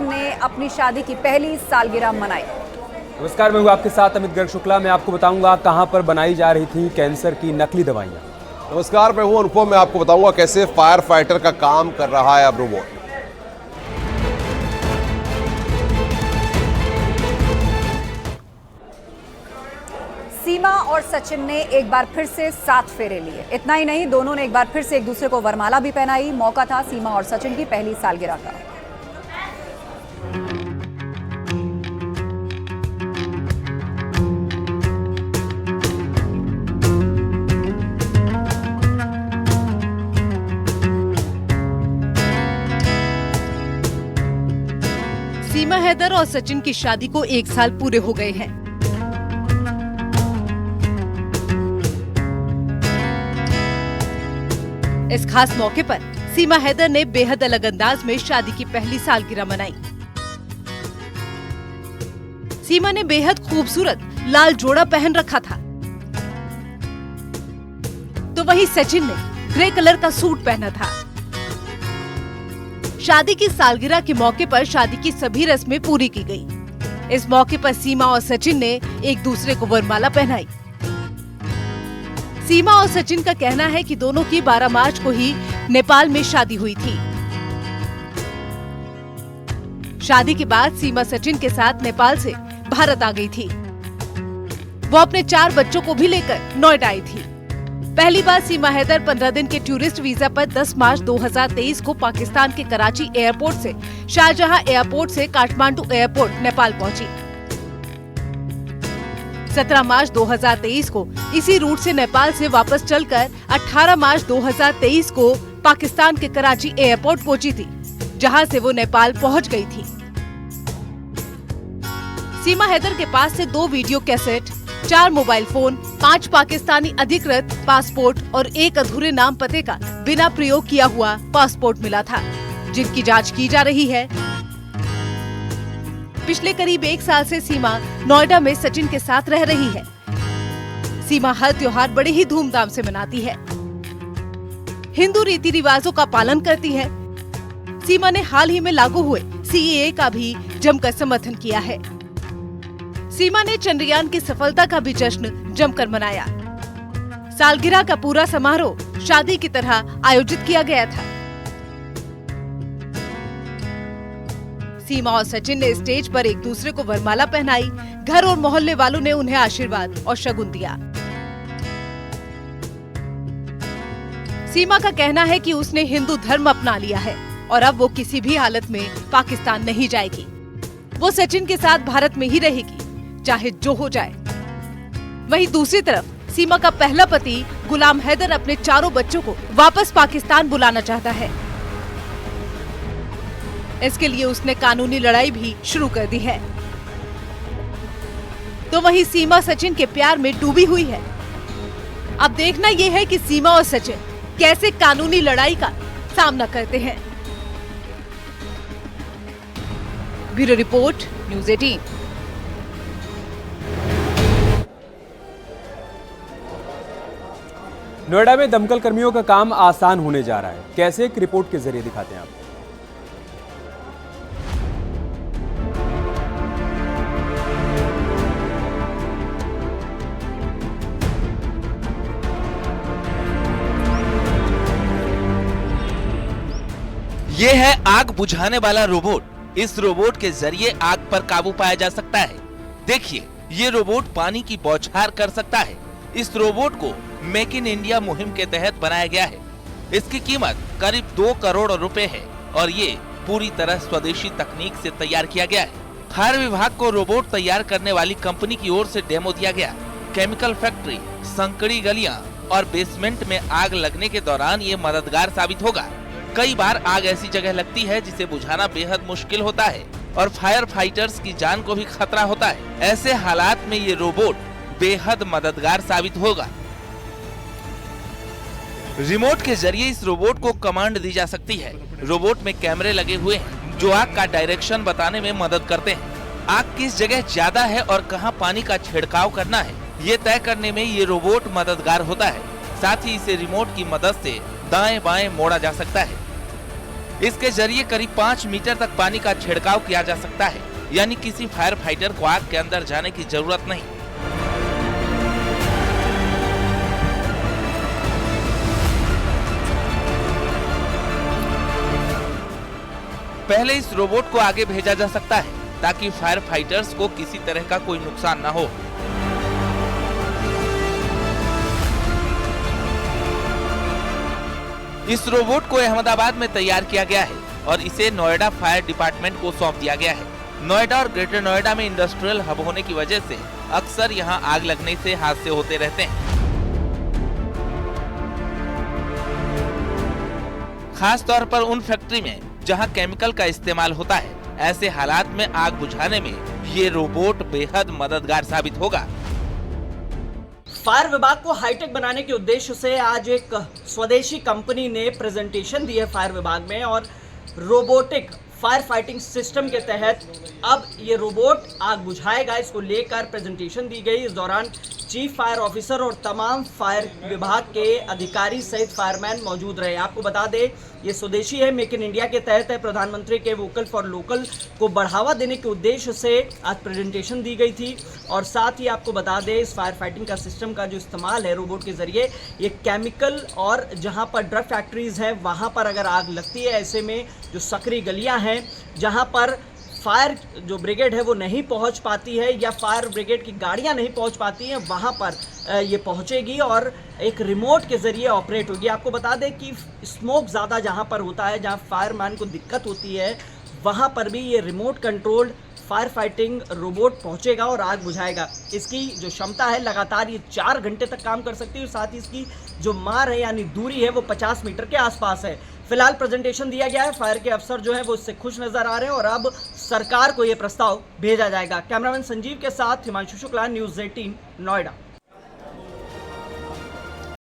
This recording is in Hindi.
ने अपनी शादी की पहली सालगिरह मनाई। नमस्कार, मैं हूं आपके साथ अमित गर्ग शुक्ला। मैं आपको बताऊंगा कहां पर बनाई जा रही थी कैंसर की नकली दवाइयां। नमस्कार, मैं हूं अनुपम। मैं आपको बताऊंगा कैसे फायर फाइटर का काम कर रहा है अब रोबोट। सीमा और सचिन ने एक बार फिर से 7 फेरे लिए। इतना ही नहीं, दोनों ने एक बार फिर से एक दूसरे को वरमाला भी पहनाई। मौका था सीमा और सचिन की पहली सालगिरह का। सीमा हैदर और सचिन की शादी को 1 साल पूरे हो गए हैं। इस खास मौके पर सीमा हैदर ने बेहद अलग अंदाज में शादी की पहली सालगिरह मनाई। सीमा ने बेहद खूबसूरत लाल जोड़ा पहन रखा था, तो वहीं सचिन ने ग्रे कलर का सूट पहना था। शादी की सालगिरह के मौके पर शादी की सभी रस्में पूरी की गई। इस मौके पर सीमा और सचिन ने एक दूसरे को वरमाला पहनाई। सीमा और सचिन का कहना है कि दोनों की 12 मार्च को ही नेपाल में शादी हुई थी। शादी के बाद सीमा सचिन के साथ नेपाल से भारत आ गई थी। वो अपने 4 बच्चों को भी लेकर नोएडा आई थी। पहली बार सीमा हैदर 15 दिन के टूरिस्ट वीजा पर 10 मार्च 2023 को पाकिस्तान के कराची एयरपोर्ट से शारजाह एयरपोर्ट से काठमांडू एयरपोर्ट नेपाल पहुंची। 17 मार्च 2023 को इसी रूट से नेपाल से वापस चलकर 18 मार्च 2023 को पाकिस्तान के कराची एयरपोर्ट पहुंची थी, जहां से वो नेपाल पहुंच गई थी। सीमा हैदर के पास से 2 video cassette, 4 mobile phone, 5 Pakistani अधिकृत पासपोर्ट और 1 अधूरे नाम पते का बिना प्रयोग किया हुआ पासपोर्ट मिला था, जिनकी जांच की जा रही है। पिछले करीब 1 साल से सीमा नोएडा में सचिन के साथ रह रही है। सीमा हर त्योहार बड़े ही धूमधाम से मनाती है, हिंदू रीति रिवाजों का पालन करती है। सीमा ने हाल ही में लागू हुए CAA का भी जमकर समर्थन किया है। सीमा ने चंद्रयान की सफलता का भी जश्न जमकर मनाया। सालगिरह का पूरा समारोह शादी की तरह आयोजित किया गया था। सीमा और सचिन ने स्टेज पर एक दूसरे को वरमाला पहनाई। घर और मोहल्ले वालों ने उन्हें आशीर्वाद और शगुन दिया। सीमा का कहना है कि उसने हिंदू धर्म अपना लिया है और अब वो किसी भी हालत में पाकिस्तान नहीं जाएगी। वो सचिन के साथ भारत में ही रहेगी, चाहे जो हो जाए। वहीं दूसरी तरफ सीमा का पहला पति गुलाम हैदर अपने 4 बच्चों को वापस पाकिस्तान बुलाना चाहता है। इसके लिए उसने कानूनी लड़ाई भी शुरू कर दी है। तो वहीं सीमा सचिन के प्यार में डूबी हुई है। अब देखना यह है कि सीमा और सचिन कैसे कानूनी लड़ाई का सामना करते हैं। Bureau report, news 18। नोएडा में दमकल कर्मियों का काम आसान होने जा रहा है। कैसे, एक रिपोर्ट के जरिए दिखाते हैं आप। ये है आग बुझाने वाला रोबोट। इस रोबोट के जरिए आग पर काबू पाया जा सकता है। देखिए, ये रोबोट पानी की बौछार कर सकता है। इस रोबोट को मेक इन इंडिया मुहिम के तहत बनाया गया है। इसकी कीमत करीब 2 करोड़ रुपए है और ये पूरी तरह स्वदेशी तकनीक से तैयार किया गया है। फायर विभाग को रोबोट तैयार करने वाली कंपनी की ओर से डेमो दिया गया। केमिकल फैक्ट्री, संकड़ी गलियां और बेसमेंट में आग लगने के दौरान ये मददगार साबित होगा। कई बार आग ऐसी जगह लगती है जिसे बुझाना बेहद मुश्किल होता है और फायर फाइटर्स की जान को भी खतरा होता है। ऐसे हालात में ये रोबोट बेहद मददगार साबित होगा। रिमोट के जरिए इस रोबोट को कमांड दी जा सकती है। रोबोट में कैमरे लगे हुए हैं जो आग का डायरेक्शन बताने में मदद करते हैं। आग किस जगह ज्यादा है और कहां पानी का छिड़काव करना है, ये तय करने में ये रोबोट मददगार होता है। साथ ही इसे रिमोट की मदद से दाएं बाएं मोड़ा जा सकता है। इसके जरिए करीब 5 मीटर तक पानी का छिड़काव किया जा सकता है, यानी किसी फायर फाइटर को आग के अंदर जाने की जरूरत नहीं। पहले इस रोबोट को आगे भेजा जा सकता है ताकि फायर फाइटर्स को किसी तरह का कोई नुकसान न हो। इस रोबोट को अहमदाबाद में तैयार किया गया है और इसे नोएडा फायर डिपार्टमेंट को सौंप दिया गया है। नोएडा और ग्रेटर नोएडा में इंडस्ट्रियल हब होने की वजह से अक्सर यहां आग लगने से हादसे होते रहते हैं। खास तौर पर उन फैक्ट्री में जहां केमिकल का इस्तेमाल होता है, ऐसे हालात में आग बुझाने में ये रोबोट बेहद मददगार साबित होगा। फायर विभाग को हाईटेक बनाने के उद्देश्य से आज एक स्वदेशी कंपनी ने प्रेजेंटेशन दी है फायर विभाग में, और रोबोटिक फायर फाइटिंग सिस्टम के तहत अब ये रोबोट आग बुझाएगा। इसको लेकर प्रेजेंटेशन दी गई। इस दौरान चीफ फायर ऑफिसर और तमाम फायर विभाग के अधिकारी सहित फायरमैन मौजूद रहे। आपको बता दें, ये स्वदेशी है, मेक इन इंडिया के तहत है। प्रधानमंत्री के वोकल फॉर लोकल को बढ़ावा देने के उद्देश्य से आज प्रेजेंटेशन दी गई थी। और साथ ही आपको बता दें, इस फायर फाइटिंग का सिस्टम का जो इस्तेमाल है रोबोट के जरिए, ये केमिकल और जहाँ पर ड्रग फैक्ट्रीज हैं वहाँ पर अगर आग लगती है, ऐसे में जो सकरी गलियाँ हैं जहाँ पर फायर जो ब्रिगेड है वो नहीं पहुंच पाती है या फायर ब्रिगेड की गाड़ियां नहीं पहुंच पाती हैं, वहां पर ये पहुंचेगी और एक रिमोट के जरिए ऑपरेट होगी। आपको बता दें कि स्मोक ज़्यादा जहां पर होता है, जहां फायरमैन को दिक्कत होती है, वहां पर भी ये remote controlled fire fighting robot पहुंचेगा और आग बुझाएगा। इसकी जो क्षमता है, लगातार ये 4 घंटे तक काम कर सकती है। साथ ही इसकी जो मार है यानी दूरी है वो 50 मीटर के आसपास है। फिलहाल प्रेजेंटेशन दिया गया है, फायर के अफसर जो है वो इससे खुश नजर आ रहे हैं और अब सरकार को ये प्रस्ताव भेजा जाएगा। कैमरामैन संजीव के साथ हिमांशु शुक्ला, न्यूज़ 18 नोएडा।